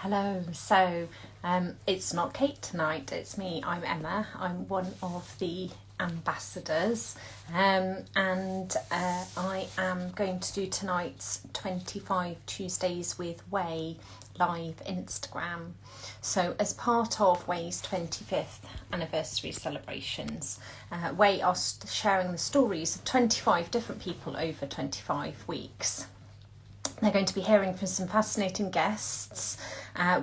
Hello. It's not Kate tonight, it's me. I'm Emma. I'm one of the ambassadors, and I am going to do tonight's 25 Tuesdays with Way live Instagram. So as part of Way's 25th anniversary celebrations, Way are sharing the stories of 25 different people over 25 weeks. They're going to be hearing from some fascinating guests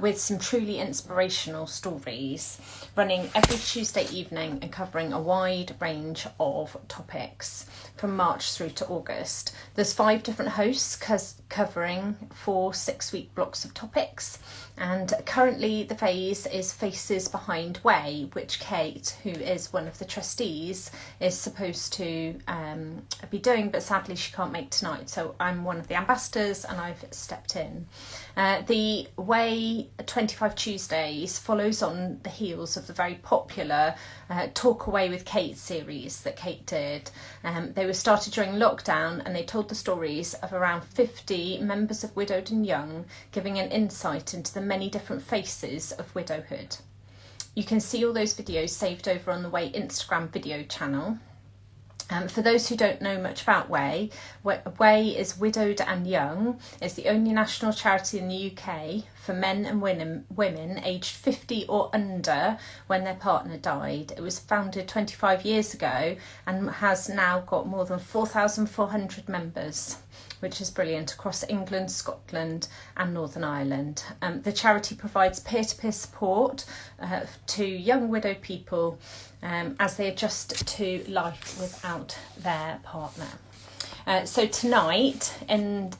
with some truly inspirational stories, running every Tuesday evening and covering a wide range of topics from March through to August. There's 5 different hosts covering 4 6-week blocks of topics, and currently the phase is Faces Behind Way, which Kate, who is one of the trustees, is supposed to be doing, but sadly she can't make tonight, so I'm one of the ambassadors and I've stepped in. The Way 25 Tuesdays follows on the heels of the very popular Talk Away with Kate series that Kate did. They were started during lockdown, and they told the stories of around 50 members of Widowed and Young, giving an insight into the many different faces of widowhood. You can see all those videos saved over on the Way Instagram video channel. For those who don't know much about Way, Way is Widowed and Young. It's the only national charity in the UK for men and women aged 50 or under when their partner died. It was founded 25 years ago and has now got more than 4,400 members, which is brilliant, across England, Scotland and Northern Ireland. The charity provides peer-to-peer support to young widowed people as they adjust to life without their partner. So tonight, in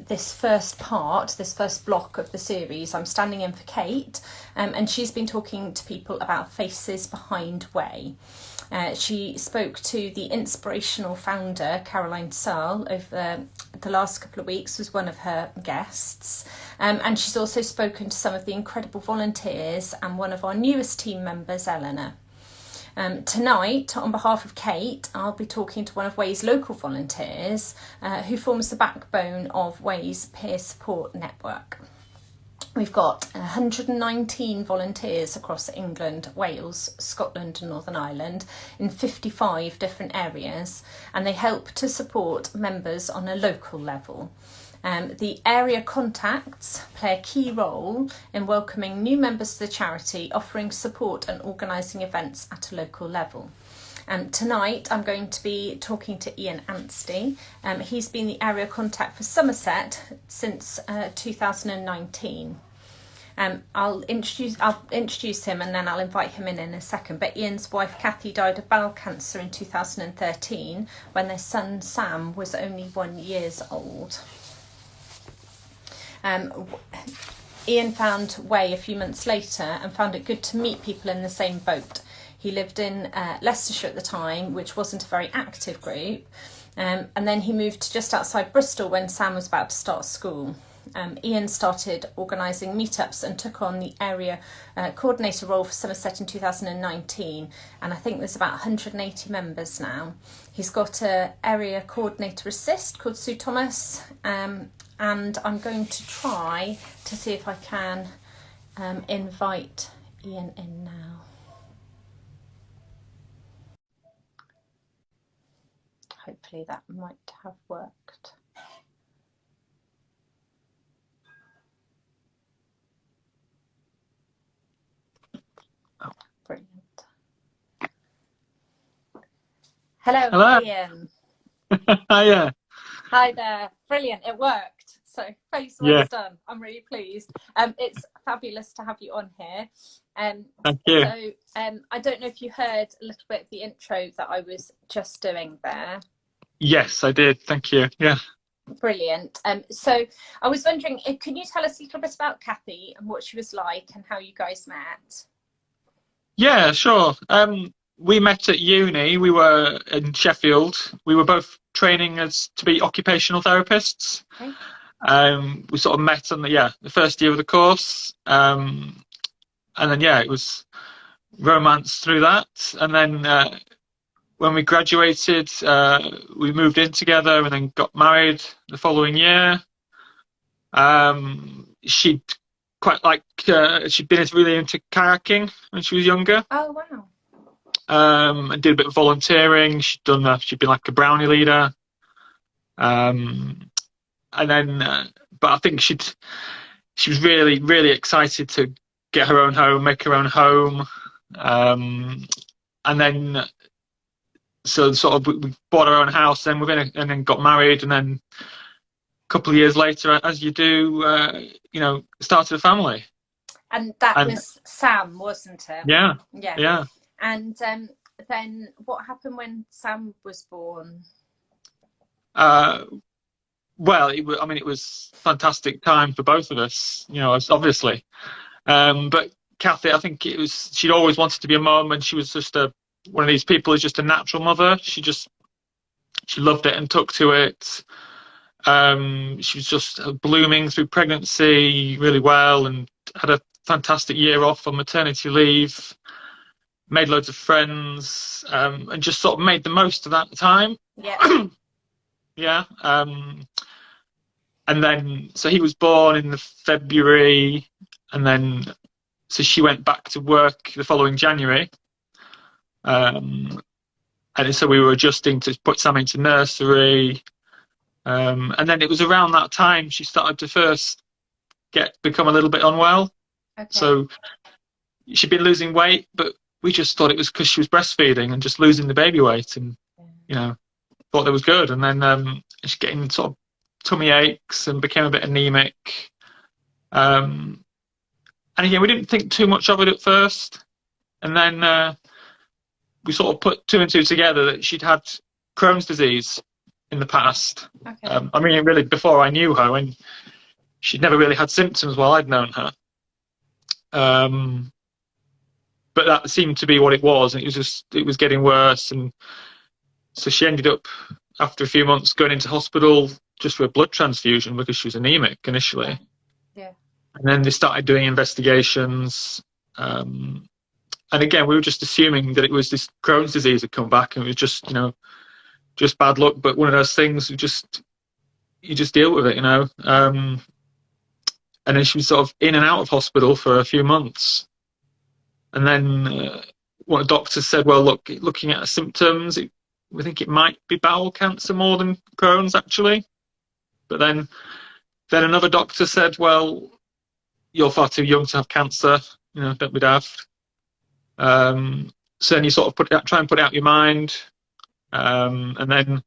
this first block of the series, I'm standing in for Kate, and she's been talking to people about Faces Behind Way. She spoke to the inspirational founder, Caroline Searle, over the last couple of weeks, was one of her guests. And she's also spoken to some of the incredible volunteers and one of our newest team members, Eleanor. Tonight, on behalf of Kate, I'll be talking to one of Way's local volunteers who forms the backbone of Way's peer support network. We've got 119 volunteers across England, Wales, Scotland and Northern Ireland in 55 different areas, and they help to support members on a local level. The area contacts play a key role in welcoming new members to the charity, offering support and organising events at a local level. Tonight I'm going to be talking to Ian Anstey. He's been the area contact for Somerset since 2019. I'll introduce him and then I'll invite him in a second. But Ian's wife Kathy died of bowel cancer in 2013 when their son Sam was only 1 year old. Ian found Way a few months later and found it good to meet people in the same boat. He lived in Leicestershire at the time, which wasn't a very active group, and then he moved to just outside Bristol when Sam was about to start school. Ian started organising meetups and took on the area coordinator role for Somerset in 2019, and I think there's about 180 members now. He's got an area coordinator assist called Sue Thomas, and I'm going to try to see if I can invite Ian in now. Hopefully that might have worked. Brilliant. Hello. Ian. Hiya. Hi there. Brilliant. It worked. So face one's done. I'm really pleased. It's fabulous to have you on here. Thank you. So I don't know if you heard a little bit of the intro that I was just doing there. Yes, I did. Thank you. Yeah. Brilliant. So I was wondering, can you tell us a little bit about Kathy and what she was like and how you guys met? Yeah, sure. We met at uni. We were in Sheffield. We were both training to be occupational therapists. Okay. We sort of met on the first year of the course, and then it was romance through that. And then when we graduated, we moved in together and then got married the following year. She'd quite like she'd been really into kayaking when she was younger. Oh wow. And did a bit of volunteering. She'd been like a brownie leader. And then, but I think she was really, really excited to get her own home, make her own home. And then, so sort of we bought our own house, then and then got married, and then a couple of years later, as you do, started a family. And that was Sam, wasn't it? Yeah. Yeah. Yeah. And then what happened when Sam was born? Well, it was fantastic time for both of us, obviously. But Kathy, I think she'd always wanted to be a mum, and she was just one of these people who's just a natural mother. She loved it and took to it. She was just blooming through pregnancy really well, and had a fantastic year off on maternity leave. Made loads of friends, and just sort of made the most of that time. Yeah. Yeah. And then, so he was born in the February, and then, so she went back to work the following January. And so we were adjusting to put Sam into nursery. And then it was around that time she started to first become a little bit unwell. Okay. So she'd been losing weight, but we just thought it was because she was breastfeeding and just losing the baby weight, and thought that was good. And then she's getting sort of tummy aches and became a bit anemic. And again, we didn't think too much of it at first, and then we sort of put two and two together that she'd had Crohn's disease in the past. Okay. Really before I knew her, and she'd never really had symptoms while I'd known her. But that seemed to be what it was, and it was getting worse. And so she ended up, after a few months, going into hospital just for a blood transfusion because she was anemic initially. Yeah. And then they started doing investigations. And again, we were just assuming that it was this Crohn's disease had come back, and it was just, just bad luck. But one of those things, you just deal with it, And then she was sort of in and out of hospital for a few months. And then one of the doctors said, well, looking at her symptoms, we think it might be bowel cancer more than Crohn's, actually. But then another doctor said, well, you're far too young to have cancer, don't be daft. So then you sort of try and put it out of your mind. And then,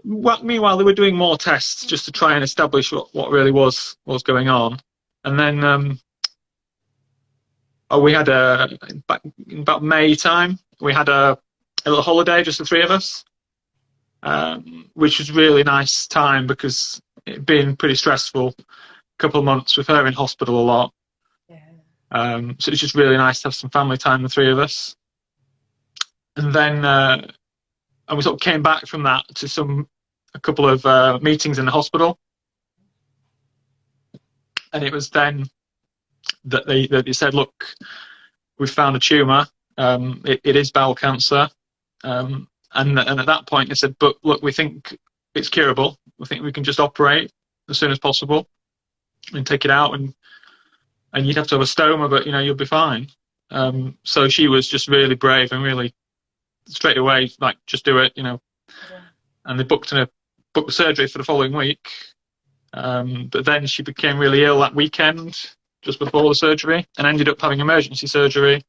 meanwhile, they were doing more tests just to try and establish what really was going on. And then we had in about May time, we had a little holiday, just the three of us, which was really nice time because it'd been pretty stressful couple of months with her in hospital a lot. Yeah. So it was just really nice to have some family time, the three of us. And then and we sort of came back from that to a couple of meetings in the hospital. And it was then that they said, look, we've found a tumour. It is bowel cancer. And at that point they said, but look, we think it's curable. We think we can just operate as soon as possible and take it out, and you'd have to have a stoma, but you'll be fine. So she was just really brave and really straight away, like, just do it, Yeah. And they booked the surgery for the following week. But then she became really ill that weekend, just before the surgery, and ended up having emergency surgery.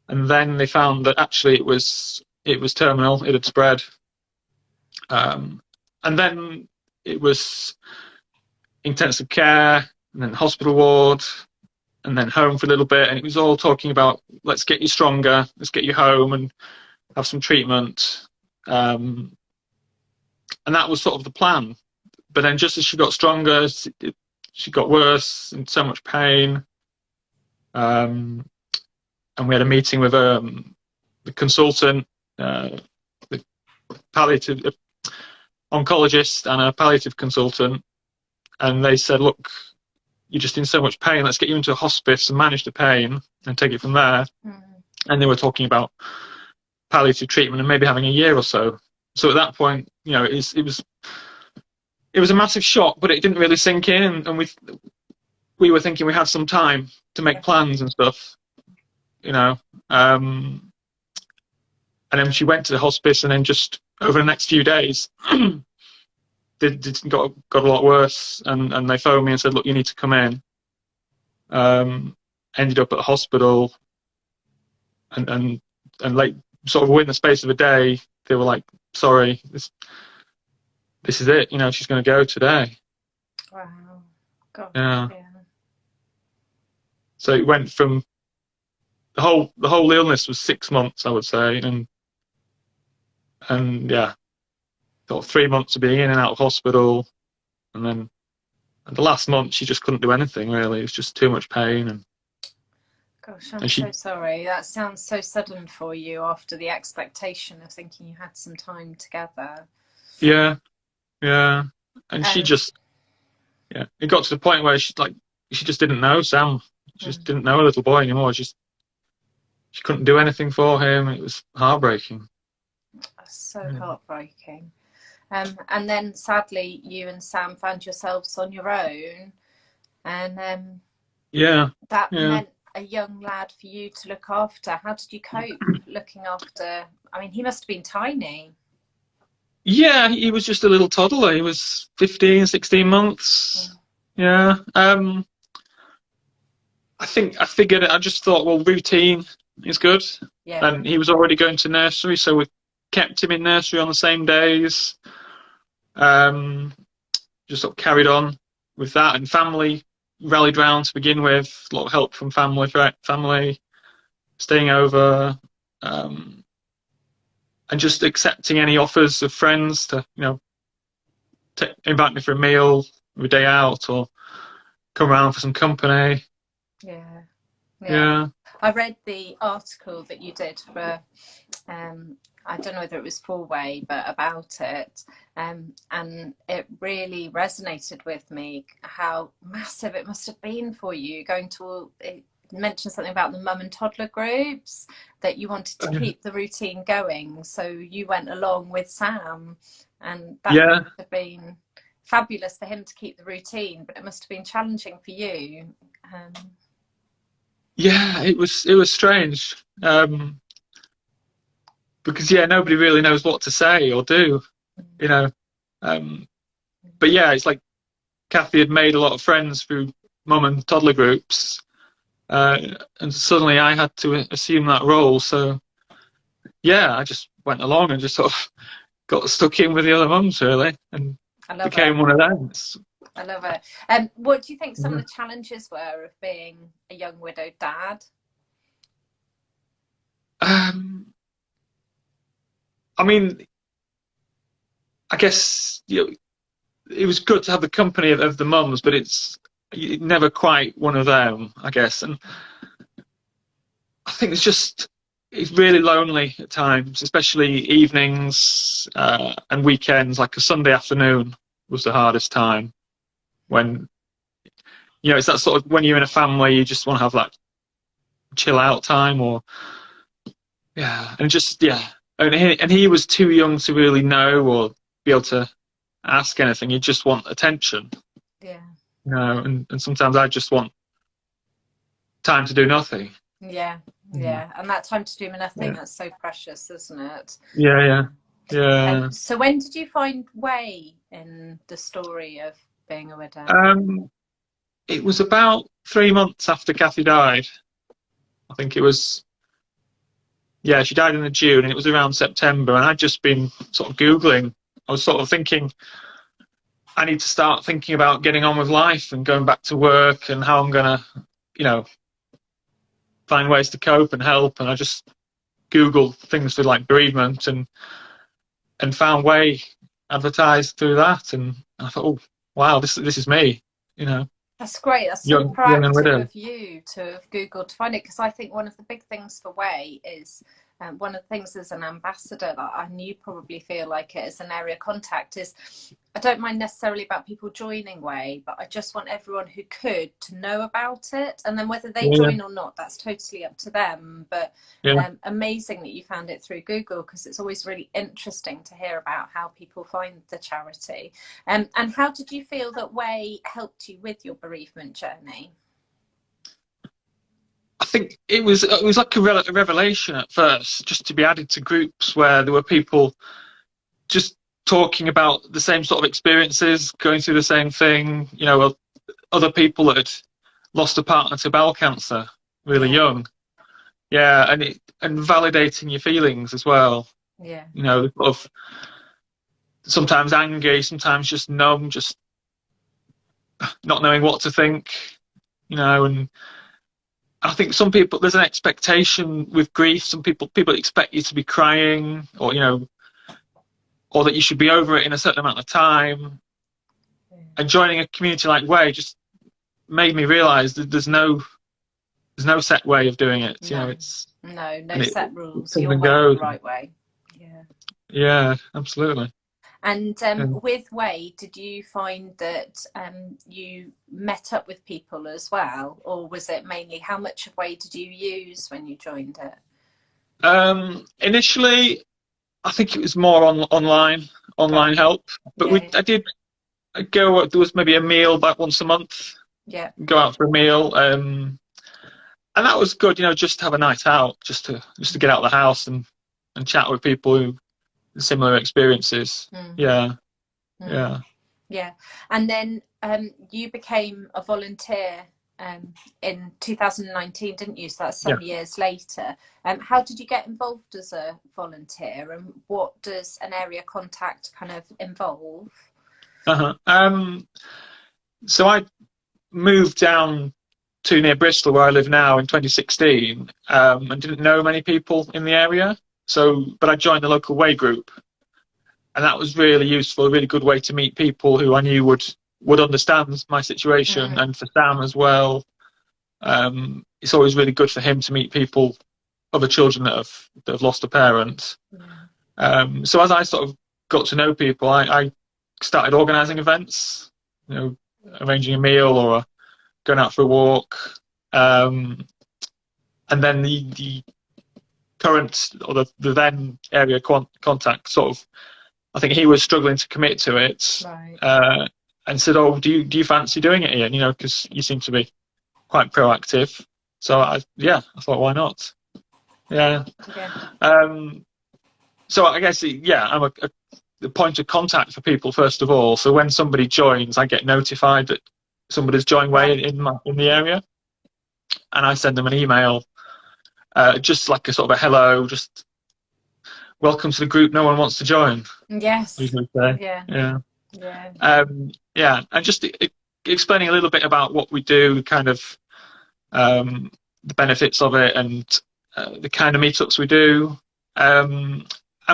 And then they found that actually it was terminal. It had spread. And then it was intensive care, and then hospital ward, and then home for a little bit. And it was all talking about, let's get you stronger, let's get you home and have some treatment. And that was sort of the plan. But then just as she got stronger, she got worse, in so much pain. And we had a meeting with the consultant, the palliative oncologist, and a palliative consultant. And they said, look, you're just in so much pain, let's get you into a hospice and manage the pain and take it from there. Mm. And they were talking about palliative treatment and maybe having a year or so. So at that point, it was a massive shock, but it didn't really sink in. And we were thinking we had some time to make plans and stuff, you know. And then she went to the hospice, and then just over the next few days, got a lot worse. And they phoned me and said, "Look, you need to come in." Ended up at the hospital, and like sort of within the space of a day, they were like, "Sorry, this is it. You know, she's going to go today." Wow. God. Yeah. Yeah. So it went from the whole illness was 6 months, I would say, and yeah, sort of 3 months of being in and out of hospital, and then the last month she just couldn't do anything really. It was just too much pain, and Gosh, I'm she so sorry. That sounds so sudden for you after the expectation of thinking you had some time together. yeah, and she just it got to the point where she just didn't know Sam. She just didn't know a little boy anymore. She couldn't do anything for him. It was heartbreaking. So heartbreaking. And then sadly, you and Sam found yourselves on your own, and that meant a young lad for you to look after. How did you cope looking after? I mean, he must have been tiny. Yeah, he was just a little toddler. He was 15, 16 months. Yeah. I just thought, well, routine is good. Yeah. And he was already going to nursery, so we kept him in nursery on the same days. Just sort of carried on with that, and family rallied round to begin with. A lot of help from family staying over, and just accepting any offers of friends to, you know, invite me for a meal, a day out, or come around for some company. Yeah. I read the article that you did for I don't know whether it was Four-Way, but about it, and it really resonated with me how massive it must have been for you going to. It mentioned something about the mum and toddler groups, that you wanted to keep the routine going, so you went along with Sam, and that must have been fabulous for him to keep the routine, but it must have been challenging for you. Yeah, it was strange. Because nobody really knows what to say or do, you know. But yeah, it's like Kathy had made a lot of friends through mum and toddler groups, and suddenly I had to assume that role. So yeah, I just went along and just sort of got stuck in with the other mums really, and became one of them. I love it. What do you think some of the challenges were of being a young widowed dad? I mean, I guess it was good to have the company of the mums, but it's never quite one of them, I guess. And I think it's really lonely at times, especially evenings and weekends. Like a Sunday afternoon was the hardest time, when, you know, it's that sort of, when you're in a family, you just want to have that chill out time, or and he was too young to really know or be able to ask anything. You just want attention, you know, and sometimes I just want time to do nothing. And that time to do nothing, that's so precious, isn't it? So when did you find Way in the story of being a widow? It was about 3 months after Kathy died. I think it was, she died in the June, and it was around September, and I'd just been sort of Googling. I was sort of thinking, I need to start thinking about getting on with life and going back to work, and how I'm going to, you know, find ways to cope and help. And I just Googled things for like bereavement, and found Way advertised through that, and I thought, oh wow, this is me, you know. That's great. That's so proactive of you to have Googled to find it, because I think one of the big things for Way is one of the things as an ambassador that I knew probably feel like it as an area contact is I don't mind necessarily about people joining Way, but I just want everyone who could to know about it, and then whether they Yeah, join or not, that's totally up to them. But yeah. amazing that you found it through Google, because it's always really interesting to hear about how people find the charity. And how did you feel that Way helped you with your bereavement journey? I think it was like a revelation at first, just to be added to groups where there were people just talking about the same sort of experiences, going through the same thing. You know, other people that had lost a partner to bowel cancer really Yeah. young. Yeah, and validating your feelings as well. Yeah. You know, sort of sometimes angry, sometimes just numb, just not knowing what to think. You know, and I think some people, there's an expectation with grief. Some people expect you to be crying, or you know, or that you should be over it in a certain amount of time. And joining a community like Way just made me realise that there's no set way of doing it. You know, it's no set it rules. comes Your and way or the goes. right way. Yeah. Yeah, absolutely. And Yeah. with Way, did you find that you met up with people as well, or was it mainly how much of Way did you use when you joined it? Initially, I think it was more online Right. help, but Yeah. I did go. There was maybe a meal back once a month. Yeah. Go out for a meal, and that was good. You know, just to have a night out, just to get out of the house and chat with people who similar experiences. Mm. Yeah, Mm. yeah. Yeah. And then you became a volunteer in 2019, didn't you? So that's Yeah. some years later. How did you get involved as a volunteer, and what does an area contact kind of involve? So I moved down to near Bristol, where I live now, in 2016, and didn't know many people in the area. So, but I joined the local Way group, and that was really useful, a really good way to meet people who I knew would understand my situation, and for Sam as well. It's always really good for him to meet people, other children that have lost a parent. So as I sort of got to know people, I started organising events, you know, arranging a meal or going out for a walk. And then the current, or the then area contact, sort of, I think he was struggling to commit to it, Right. and said, "Oh, do you fancy doing it, Ian? You know, because you seem to be quite proactive." So I thought, why not? Yeah. So I guess, yeah, I'm the point of contact for people first of all. So when somebody joins, I get notified that somebody's joined Way in the area, and I send them an email, just like a sort of a hello, just welcome to the group. No one wants to join. Yes. Yeah. Yeah. Yeah, and just explaining a little bit about what we do, kind of the benefits of it, and the kind of meetups we do. And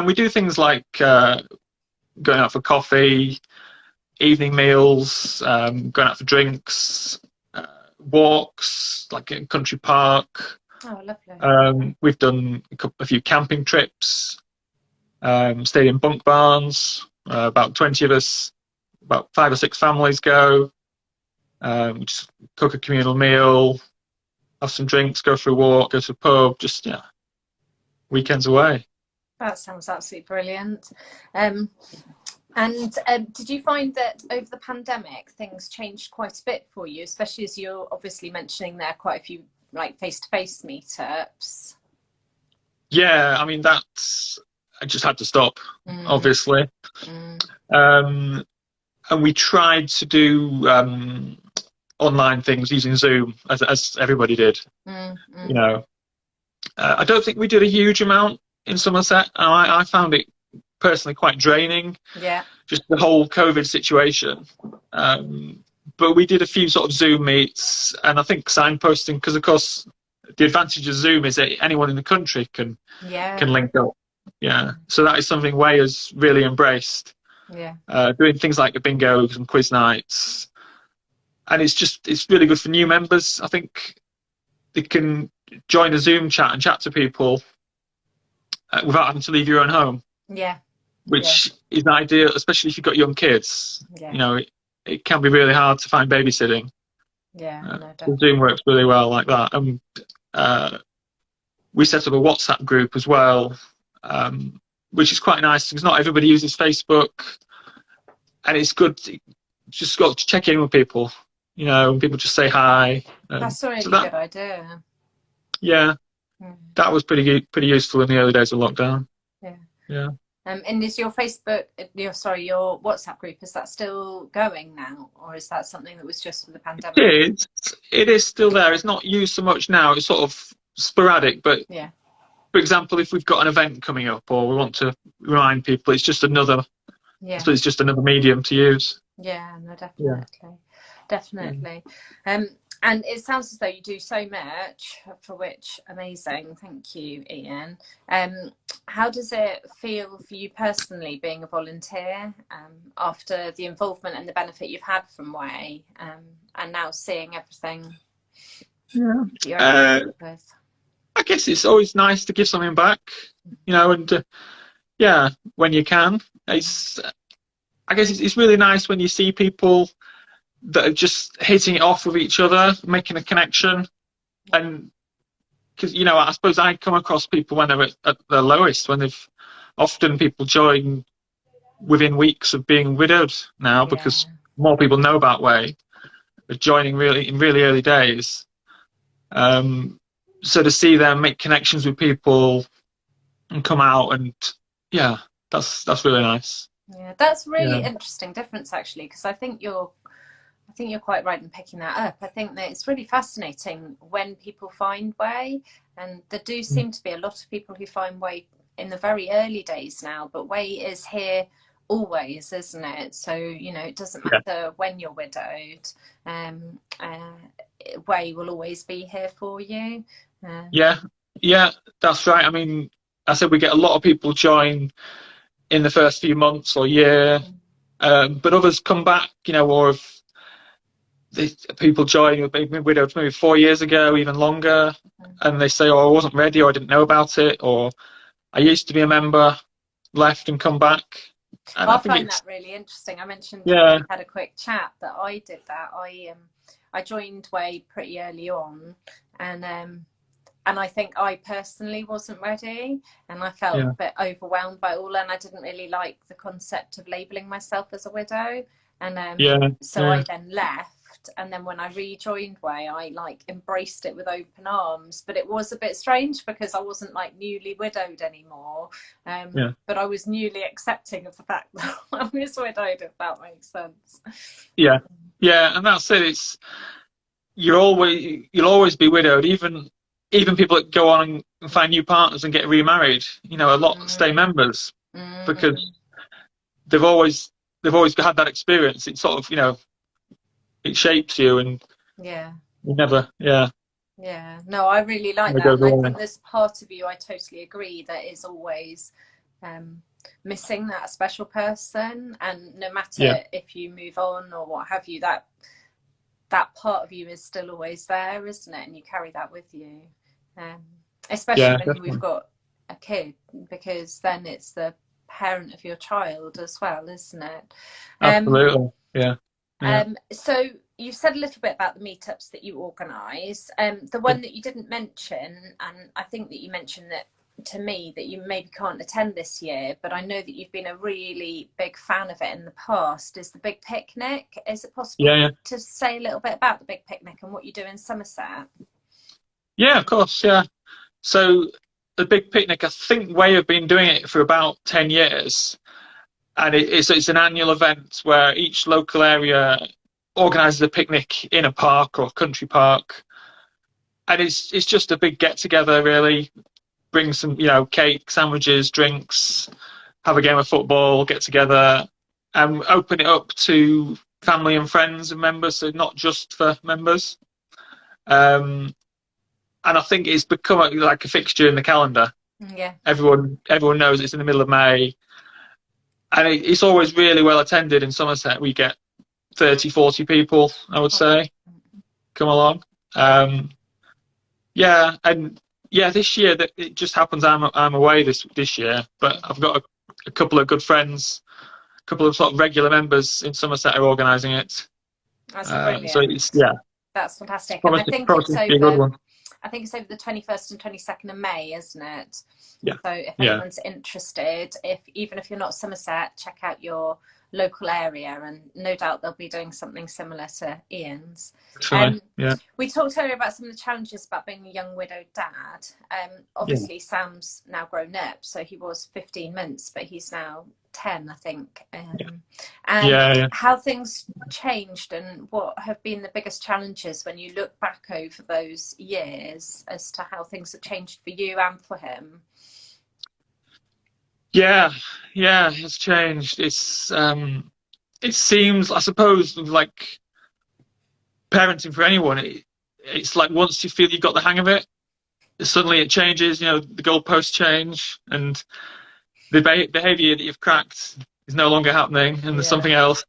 we do things like going out for coffee, evening meals, going out for drinks, walks, like in country park. Oh, lovely. We've done a few camping trips, stayed in bunk barns. About 20 of us, about 5 or 6 families go. Just cook a communal meal, have some drinks, go for a walk, go to a pub, just weekends away. That sounds absolutely brilliant. And did you find that over the pandemic things changed quite a bit for you, especially as you're obviously mentioning there quite a few like face-to-face meetups? Yeah, I mean, I just had to stop, obviously. And we tried to do online things using Zoom, as everybody did. You know, I don't think we did a huge amount in Somerset. I found it personally quite draining. Yeah. Just the whole COVID situation. But we did a few sort of Zoom meets, and I think signposting, because of course the advantage of Zoom is that anyone in the country can link up. Yeah. So that is something Way has really embraced. Yeah. Doing things like the bingos and quiz nights. And it's really good for new members. I think they can join a Zoom chat and chat to people without having to leave your own home, Yeah. which is ideal, especially if you've got young kids. Yeah. You know, it can be really hard to find babysitting. Yeah. No, So definitely. Zoom works really well like that. And we set up a WhatsApp group as well, which is quite nice because not everybody uses Facebook, and it's good to just got to check in with people. You know, and people just say hi. That's a really So that, good idea. yeah, that was pretty useful in the early days of lockdown. Yeah. Yeah. And is your Facebook, your WhatsApp group, is that still going now, or is that something that was just for the pandemic? It is still there. It's not used so much now. It's sort of sporadic, but yeah. For example, if we've got an event coming up or we want to remind people, it's just another. Yeah. So it's just another medium to use. Yeah. No, definitely. And it sounds as though you do so much, for which amazing. Thank you, Ian. How does it feel for you personally being a volunteer after the involvement and the benefit you've had from Way, and now seeing everything? Yeah. I guess it's always nice to give something back, you know, and when you can. I guess it's really nice when you see people that are just hitting it off with each other, making a connection. And because, you know, I suppose I come across people when they're at their lowest, when often people join within weeks of being widowed now because more people know about Way, are joining really in really early days. So to see them make connections with people and come out, and that's really nice. Yeah, that's really interesting difference actually, because I think you're quite right in picking that up. I think that it's really fascinating when people find Way, and there do seem to be a lot of people who find Way in the very early days now, but Way is here always, isn't it? So, you know, it doesn't matter when you're widowed, Way will always be here for you. Yeah, that's right. I mean, I said we get a lot of people join in the first few months or year, but others come back, you know, or if people join who've been widowed maybe 4 years ago, even longer, and they say, "Oh, I wasn't ready, or I didn't know about it, or I used to be a member, left and come back." And I find that really interesting. I mentioned we had a quick chat that I did that. I joined Way pretty early on, and I think I personally wasn't ready, and I felt a bit overwhelmed by all, and I didn't really like the concept of labelling myself as a widow, and so I then left. And then when I rejoined Way, I embraced it with open arms, but it was a bit strange because I wasn't newly widowed anymore, but I was newly accepting of the fact that I was widowed, if that makes sense. Yeah, and that's it. You'll always be widowed, even people that go on and find new partners and get remarried. You know, a lot stay members because they've always had that experience. It's sort of, you know, it shapes you, and you never no, I really like that, and I think there's part of you, I totally agree, that is always missing that special person, and no matter if you move on or what have you, that part of you is still always there, isn't it? And you carry that with you, especially when we've got a kid, because then it's the parent of your child as well, isn't it? Absolutely. So you said a little bit about the meetups that you organise. The one that you didn't mention, and I think that you mentioned that to me, that you maybe can't attend this year, but I know that you've been a really big fan of it in the past, is the Big Picnic. Is it possible to say a little bit about the Big Picnic and what you do in Somerset? Yeah, of course, So the Big Picnic, I think Way have been doing it for about 10 years. And it's an annual event where each local area organises a picnic in a park or country park, and it's just a big get together. Really, bring some, you know, cake, sandwiches, drinks, have a game of football, get together, and open it up to family and friends and members, so not just for members. And I think it's become a fixture in the calendar. Yeah, everyone knows it's in the middle of May. And it's always really well attended in Somerset. We get 30, 40 people, I would say, come along. And yeah, this year that it just happens I'm away this year, but I've got a couple of good friends, a couple of sort of regular members in Somerset are organising it. That's So brilliant. it's yeah, That's it's fantastic. And I promising, think it's promising to be a good over. one. I think it's over the 21st and 22nd of May, isn't it? Yeah, So if yeah, anyone's interested, if even if you're not Somerset, check out your local area, and no doubt they'll be doing something similar to Ian's. definitely. Yeah, We talked earlier about some of the challenges about being a young widowed dad. yeah, Obviously, Sam's now grown up, so he was 15 months, but he's now 10, I think. And yeah, yeah. how things changed, and what have been the biggest challenges when you look back over those years as to how things have changed for you and for him? Yeah, yeah, it's changed. It seems, I suppose, like parenting for anyone, it's like once you feel you got the hang of it, suddenly it changes. You know, the goalposts change, and the behaviour that you've cracked is no longer happening, and there's Yeah, something else.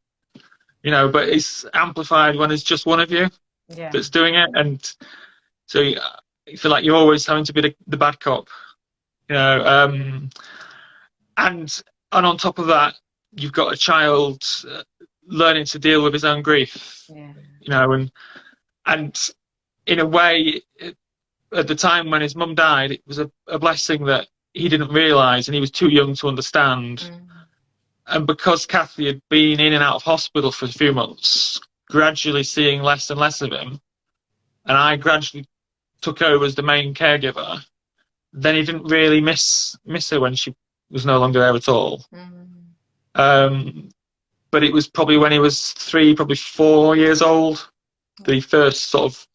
You know, but it's amplified when it's just one of you yeah, that's doing it, and so you feel like you're always having to be the bad cop. You know, and on top of that, you've got a child learning to deal with his own grief. yeah, You know, and in a way, at the time when his mum died, it was a blessing that he didn't realise, and he was too young to understand. And because Kathy had been in and out of hospital for a few months, gradually seeing less and less of him, and I gradually took over as the main caregiver, then he didn't really miss her when she was no longer there at all. Um, but it was probably when he was 3, probably 4 years old, that he first sort of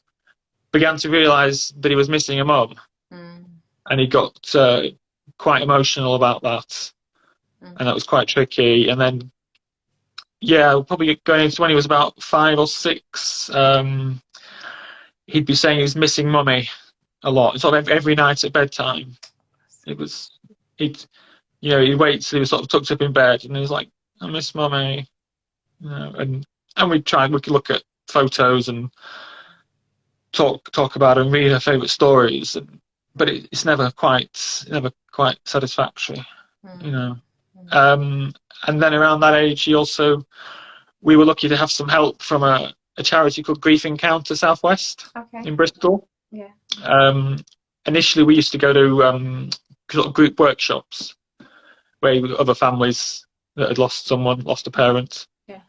began to realise that he was missing a mum, and he got quite emotional about that, and that was quite tricky. And then, yeah, probably going into when he was about 5 or 6, he'd be saying he was missing mummy a lot, sort of every night at bedtime. It was he'd he'd wait till he was sort of tucked up in bed, and he was like, "I miss mummy," you know, and we could look at photos and talk about and read her favourite stories, but it's never quite satisfactory, you know. And then around that age, we were lucky to have some help from a charity called Grief Encounter Southwest in Bristol. Yeah. Initially, we used to go to sort of group workshops where other families that had lost a parent. Yeah.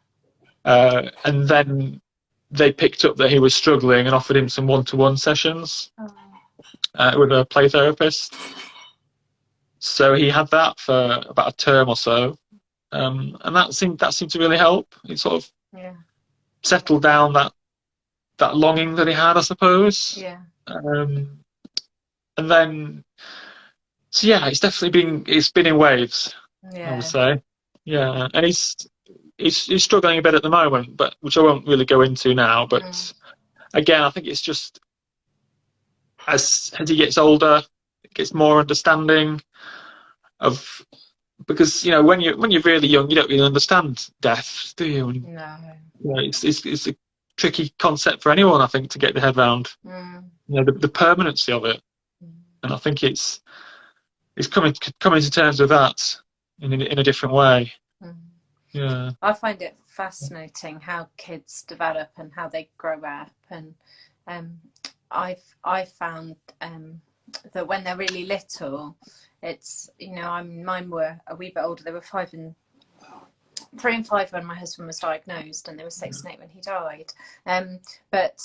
And then they picked up that he was struggling and offered him some one-to-one sessions with a play therapist. So he had that for about a term or so, and that seemed to really help. It sort of settled down that longing that he had, I suppose. Yeah. And then, so yeah, it's been in waves. I would say, yeah, and he's struggling a bit at the moment, but which I won't really go into now. But again, I think it's just as he gets older, it gets more understanding of, because when you're really young, you don't really understand death, do you? And, no. It's a tricky concept for anyone, I think, to get their head around. The permanency of it, and I think it's coming to terms with that in a different way. Yeah, I find it fascinating how kids develop and how they grow up, and I've found that when they're really little, it's mine were a wee bit older. They were 3 and 5 when my husband was diagnosed, and they were 6 and 8 when he died. But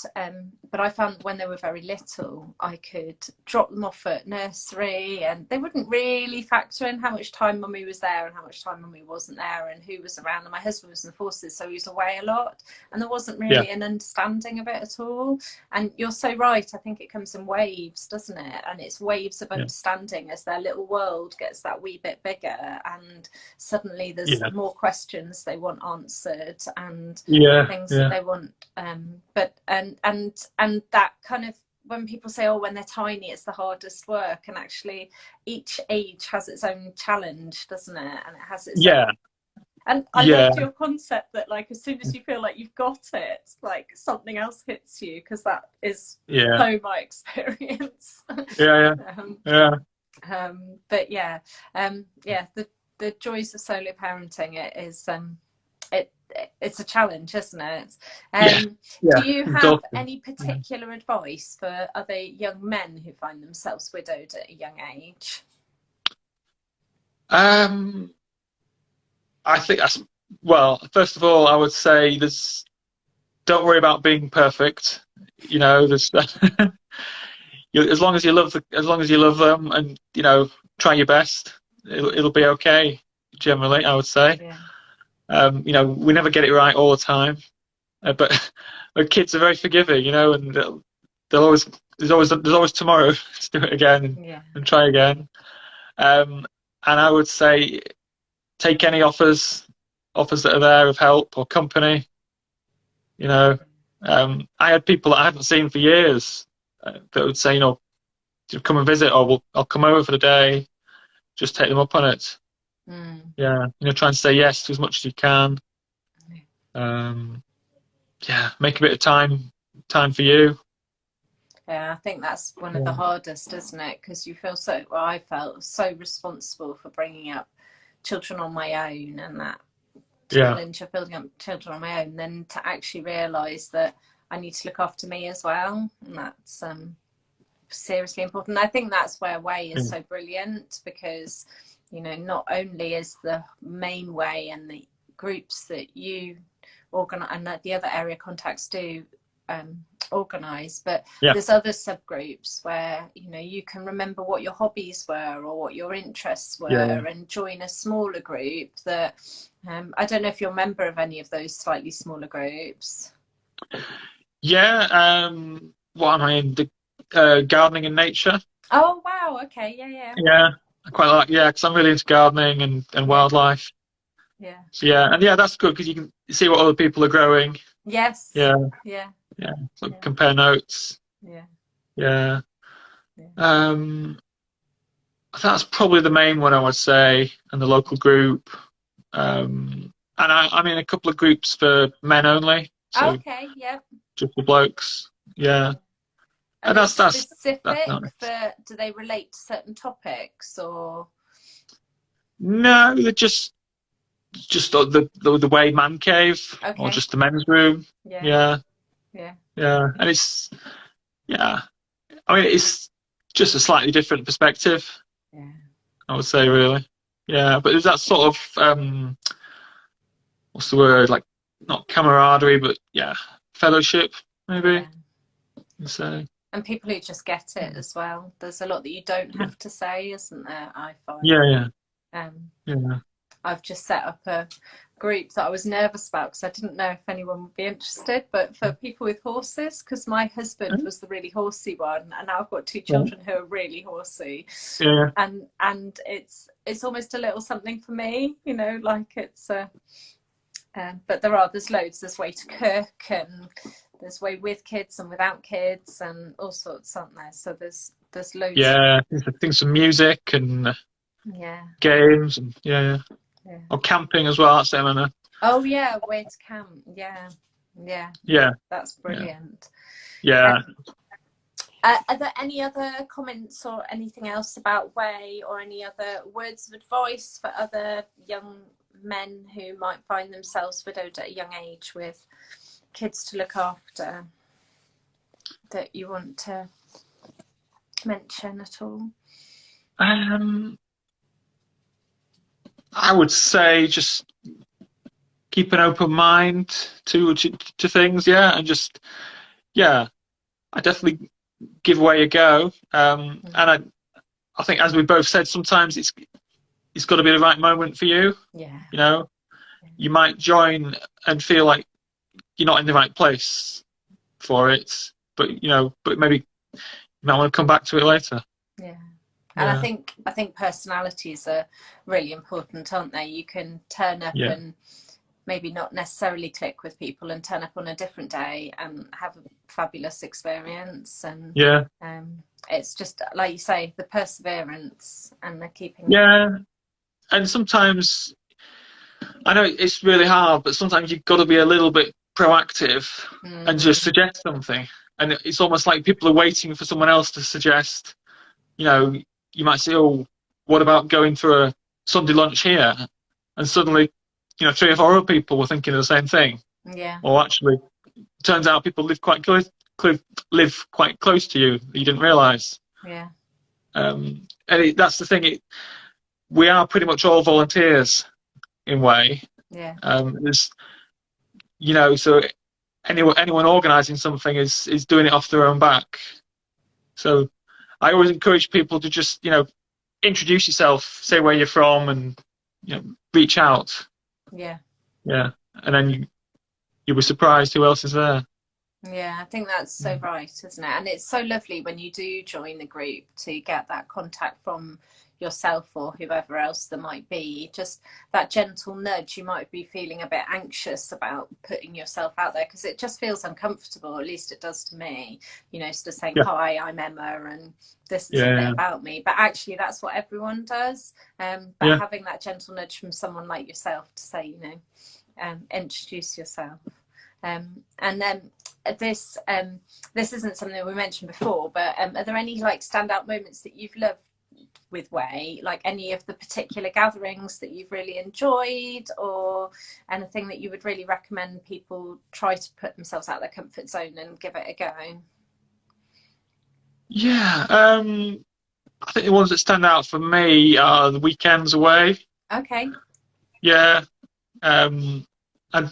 I found that when they were very little, I could drop them off at nursery, and they wouldn't really factor in how much time mummy was there and how much time mummy wasn't there, and who was around. And my husband was in the forces, so he was away a lot, and there wasn't really an understanding of it at all. And you're so right. I think it comes in waves, doesn't it? And it's waves of understanding as their little world gets that wee bit bigger, and suddenly there's more questions they want answered, and things that they want. But that kind of, when people say, oh, when they're tiny it's the hardest work, and actually each age has its own challenge, doesn't it? And it has its own And I Yeah, loved your concept that, like, as soon as you feel like you've got it, like something else hits you, because that is yeah, so my experience. yeah, um, yeah, but yeah, yeah, the joys of solo parenting, it is it's a challenge, isn't it? yeah, Do yeah. you have Exhausting. any particular advice for other young men who find themselves widowed at a young age? Um, I think that's well. First of all, I would say there's don't worry about being perfect. You know, there's as long as you love as long as you love them, and try your best, it'll be okay. Generally, I would say. Yeah, We never get it right all the time, but but kids are very forgiving, and they'll always there's always tomorrow to do it again yeah, and try again. Um, and I would say take any offers that are there of help or company. You know, I had people that I hadn't seen for years that would say, come and visit, or I'll come over for the day. Just take them up on it. mm. Yeah, try and say yes to as much as you can. Yeah, make a bit of time for you. Yeah, I think that's one of the Yeah, hardest, isn't it? Because you feel so, well, I felt so responsible for bringing up children on my own, and that yeah, challenge of building up children on my own, then to actually realise that I need to look after me as well. And that's seriously important. I think that's where Way is so brilliant, because, not only is the main Way and the groups that you organise and that the other area contacts do organise, but yeah, there's other subgroups where you can remember what your hobbies were or what your interests yeah, were, and join a smaller group that I don't know if you're a member of any of those slightly smaller groups. yeah. What am I in? The gardening and nature. Oh wow, okay, yeah, yeah, Yeah, I quite like. Yeah, because I'm really into gardening and yeah, wildlife. yeah, So yeah, and yeah, that's good because you can see what other people are growing. yes, Yeah, yeah, yeah. So yeah, compare notes. yeah, Yeah. yeah, I think that's probably the main one I would say, and the local group. And I'm in a couple of groups for men only, so okay, yeah, just the blokes. Yeah, yeah. Are and they that's specific nice. for, do they relate to certain topics, or No, they're just the way man cave or okay, just the men's room. yeah, Yeah, yeah, yeah, and yeah. I mean, it's just a slightly different perspective, yeah, I would say, really. Yeah, but there's that sort of what's the word? Like not camaraderie, but yeah, fellowship, maybe. yeah. So And people who just get it as well. There's a lot that you don't yeah, have to say, isn't there? I find. yeah, yeah, Um, yeah. I've just set up a group that I was nervous about because I didn't know if anyone would be interested, but for people with horses, because my husband was the really horsey one, and now I've got two children who are really horsey, Yeah, and it's almost a little something for me, like it's but there's loads. There's Way to cook, and there's Way with kids and without kids, and all sorts, aren't there? So there's loads. yeah. Things some music and Yeah, games and yeah. yeah. Or camping as well. That's them, and Oh yeah, Way to camp. Yeah, yeah. yeah, That's yeah, brilliant. yeah. Are there any other comments or anything else about Way, or any other words of advice for other young men who might find themselves widowed at a young age with kids to look after, that you want to mention at all? Um, I would say just keep an open mind to things. Yeah, and just yeah, I definitely give Way a go. And I think as we both said, sometimes it's got to be the right moment for you. Yeah, You know, you might join and feel like you're not in the right place for it, but but maybe you might want to come back to it later. yeah. And Yeah, I think personalities are really important, aren't they? You can turn up yeah, and maybe not necessarily click with people, and turn up on a different day and have a fabulous experience. And yeah, it's just like you say, the perseverance and the keeping. yeah. And sometimes I know it's really hard, but sometimes you've got to be a little bit proactive and Mm, just suggest something. And it's almost like people are waiting for someone else to suggest. You know, you might say, "Oh, what about going for a Sunday lunch here?" And suddenly, three or four other people were thinking of the same thing. yeah, Or actually, turns out people live quite close to you that you didn't realise. yeah, And that's the thing. We are pretty much all volunteers in a way. yeah. There's, so anyone organising something is doing it off their own back. So I always encourage people to just, introduce yourself, say where you're from, and reach out. Yeah. Yeah, and then you'll be surprised who else is there. Yeah, I think that's so right, isn't it? And it's so lovely when you do join the group to get that contact from yourself or whoever else there might be. Just that gentle nudge. You might be feeling a bit anxious about putting yourself out there because it just feels uncomfortable, at least it does to me, sort of saying, Yeah, hi, I'm Emma, and this is a bit yeah, about me. But actually, that's what everyone does. But yeah, having that gentle nudge from someone like yourself to say, introduce yourself. And then this isn't something that we mentioned before, but are there any like standout moments that you've loved with Way, like any of the particular gatherings that you've really enjoyed, or anything that you would really recommend people try to put themselves out of their comfort zone and give it a go? yeah. I think the ones that stand out for me are the weekends away. Okay. Yeah, a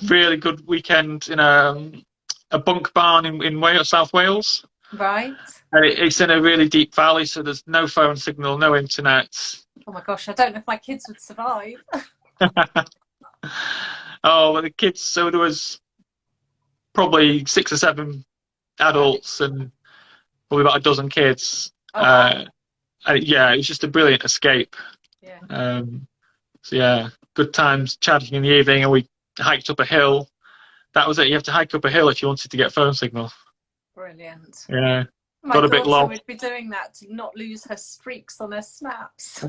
really good weekend in a bunk barn in Wales, South Wales. Right. And it's in a really deep valley, so there's no phone signal, no internet. Oh my gosh, I don't know if my kids would survive. Oh, well, the kids, so there was probably 6 or 7 adults and probably about a dozen kids. Oh wow. And yeah, it was just a brilliant escape. Yeah. So yeah, good times chatting in the evening, and we hiked up a hill. That was it. You have to hike up a hill if you wanted to get phone signal. Brilliant. Yeah, My got a bit daughter lost. would be doing that to not lose her streaks on her snaps.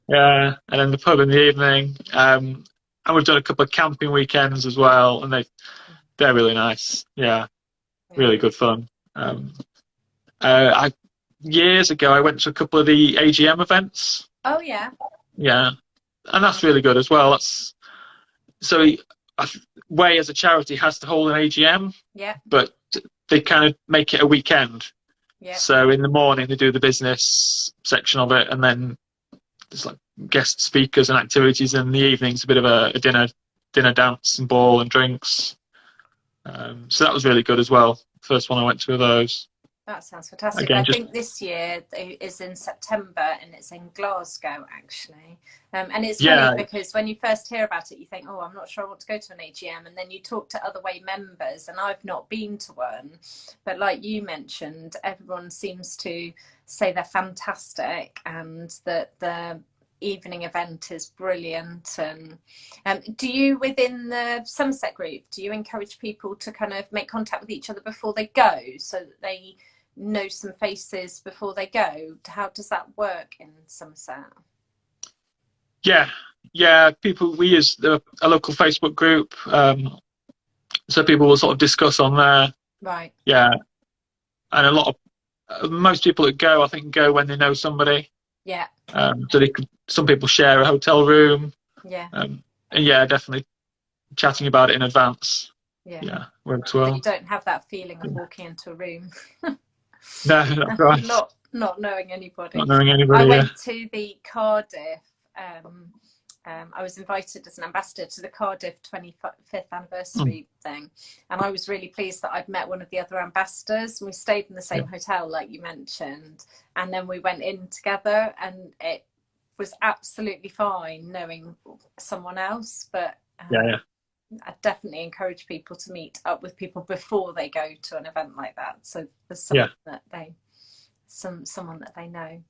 Yeah, and then the pub in the evening. And we've done a couple of camping weekends as well, and they're really nice. Yeah, Yeah. really good fun. I Years ago I went to a couple of the AGM events. Oh yeah. Yeah, and that's really good as well. That's so Way as a charity has to hold an AGM, Yeah. but they kind of make it a weekend. Yeah. So in the morning they do the business section of it, and then there's like guest speakers and activities. And in the evenings a bit of a dinner dance and ball and drinks. So that was really good as well. First one I went to of those. That sounds fantastic. Again, I just think this year is in September and it's in Glasgow actually. And it's funny yeah, because when you first hear about it, you think, oh, I'm not sure I want to go to an AGM. And then you talk to other Way members, and I've not been to one. But like you mentioned, everyone seems to say they're fantastic and that the evening event is brilliant. And do you, within the Somerset group, do you encourage people to kind of make contact with each other before they go so that they know some faces before they go? How does that work in Somerset? yeah. People, we use a local Facebook group, so people will sort of discuss on there. Right. Yeah, and most people that go, I think, go when they know somebody. Yeah. So some people share a hotel room. Yeah. And yeah, definitely chatting about it in advance. Yeah. Yeah, works So well. you don't have that feeling of walking into a room No, not right. not knowing anybody. Not knowing I anybody. Yeah. went to the Cardiff. I was invited as an ambassador to the Cardiff 25th anniversary thing, and I was really pleased that I'd met one of the other ambassadors. We stayed in the same hotel, like you mentioned, and then we went in together, and it was absolutely fine knowing someone else. But Yeah. I definitely encourage people to meet up with people before they go to an event like that, so there's someone that they know.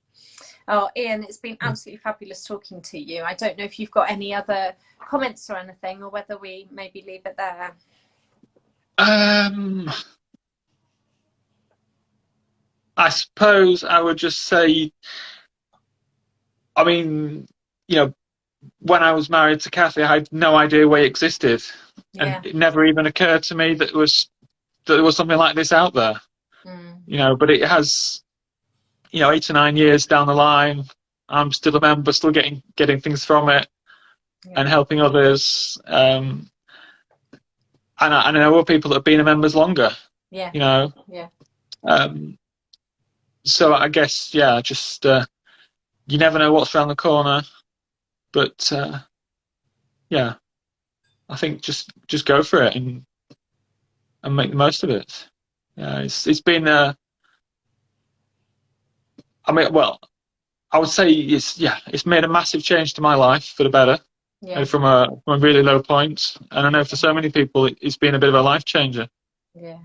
Oh, Ian, it's been absolutely fabulous talking to you. I don't know if you've got any other comments or anything, or whether we maybe leave it there. I suppose I would just say, I mean, when I was married to Kathy, I had no idea we existed, Yeah. and it never even occurred to me that there was something like this out there. Mm. But it has, 8 or 9 years down the line, I'm still a member, still getting things from it Yeah. and helping others. And I know other people that have been members longer. Yeah. You know, Yeah. um, so I guess just you never know what's around the corner, but yeah, I think just go for it and make the most of it. Yeah, it's been I mean, well, I would say it's made a massive change to my life for the better, Yeah. from a really low point. And I know for so many people, it's been a bit of a life changer. Yeah.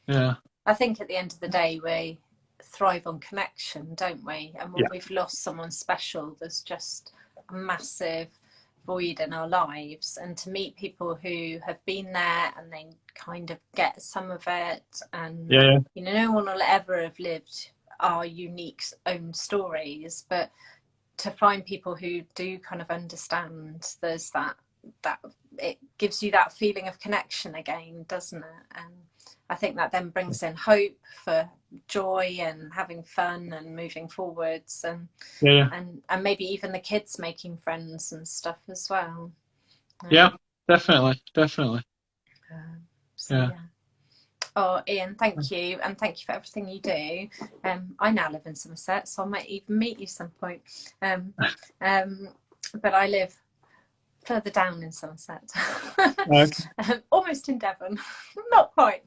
Yeah, I think at the end of the day, we thrive on connection, don't we? And when yeah, we've lost someone special, there's just a massive void in our lives. And to meet people who have been there and they kind of get some of it, and yeah, no one will ever have lived our unique own stories, but to find people who do kind of understand, there's that it gives you that feeling of connection again, doesn't it? And I think that then brings in hope for joy and having fun and moving forwards, and yeah, yeah, and maybe even the kids making friends and stuff as well. yeah. Um, Definitely, definitely. so Yeah. yeah. Oh, Ian, thank you, and thank you for everything you do. I now live in Somerset, so I might even meet you some point. Um, um, but I live further down in Somerset, almost in Devon, not quite.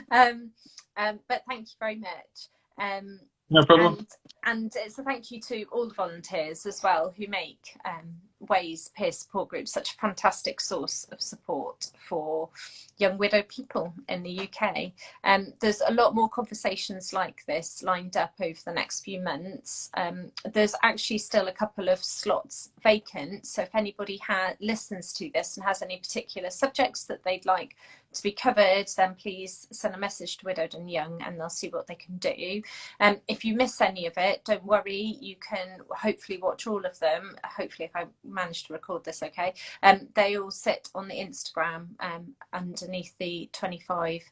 But thank you very much. No problem. And it's a thank you to all the volunteers as well who make Ways peer support group such a fantastic source of support for young widowed people in the UK. There's a lot more conversations like this lined up over the next few months. There's actually still a couple of slots vacant, so if anybody listens to this and has any particular subjects that they'd like to be covered, then please send a message to Widowed and Young and they'll see what they can do. If you miss any of it, don't worry, you can hopefully watch all of them. Hopefully, if I manage to record this okay. They all sit on the Instagram underneath the 25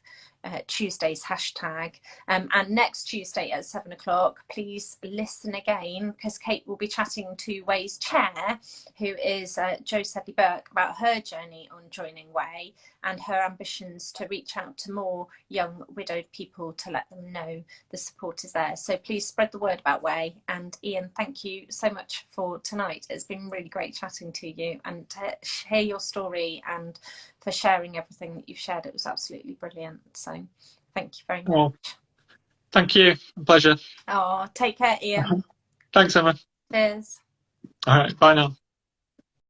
Tuesdays hashtag. And next Tuesday at 7 o'clock, please listen again, because Kate will be chatting to Way's chair, who is Jo Sedley Burke, about her journey on joining Way and her ambitions to reach out to more young widowed people to let them know the support is there. So please spread the word about Way. And Ian, thank you so much for tonight. It's been really great chatting to you and to hear your story and for sharing everything that you've shared. It was absolutely brilliant. So thank you very much. Well, thank you. A pleasure. Oh, take care, Ian. Thanks, Emma. Cheers. All right. Bye now.